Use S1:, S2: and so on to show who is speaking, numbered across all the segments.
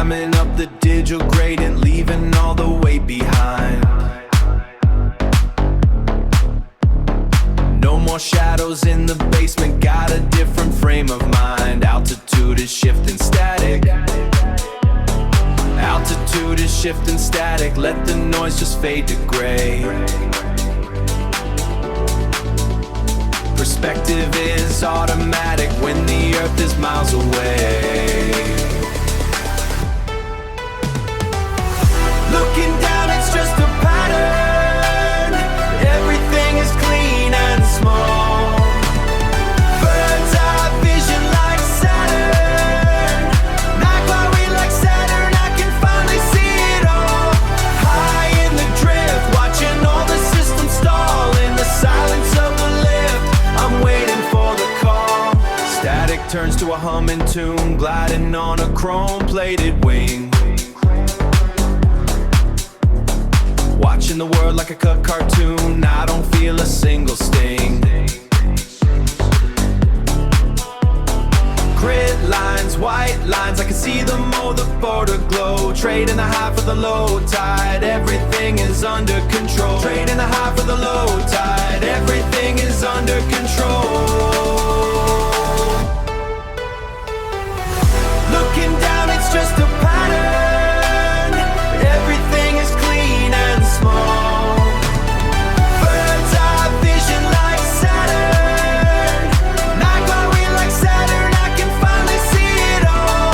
S1: Climbing up the digital gradient, leaving all the weight behind. No more shadows in the basement, got a different frame of mind. Altitude is shifting static. Altitude is shifting static. Let the noise just fade to gray. Perspective is automatic when the earth is miles away. Looking down, it's just a pattern. Everything is clean and small. Bird's eye vision like Saturn. Not glowy like Saturn, I can finally see it all. High in the drift, watching all the systems stall. In the silence of the lift, I'm waiting for the call. Static turns to a humming tune, gliding on a chrome-plated wing. Watching the world like a cut cartoon, I don't feel a single sting. Grid lines, white lines, I can see them over the border glow. Trading the high for the low tide, everything is under control. Trading the high for the low tide, everything is under control. Looking down, it's just a pattern. Everything is clean and small. Bird's eye vision like Saturn. Not glowy like Saturn, I can finally see it all.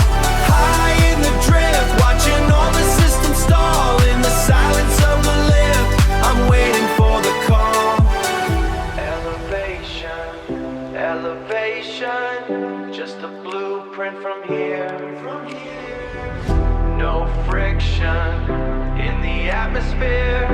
S1: High in the drift, watching all the systems stall. In the silence of the lift, I'm waiting for the call. Elevation, elevation, just a blueprint from here. No friction in the atmosphere.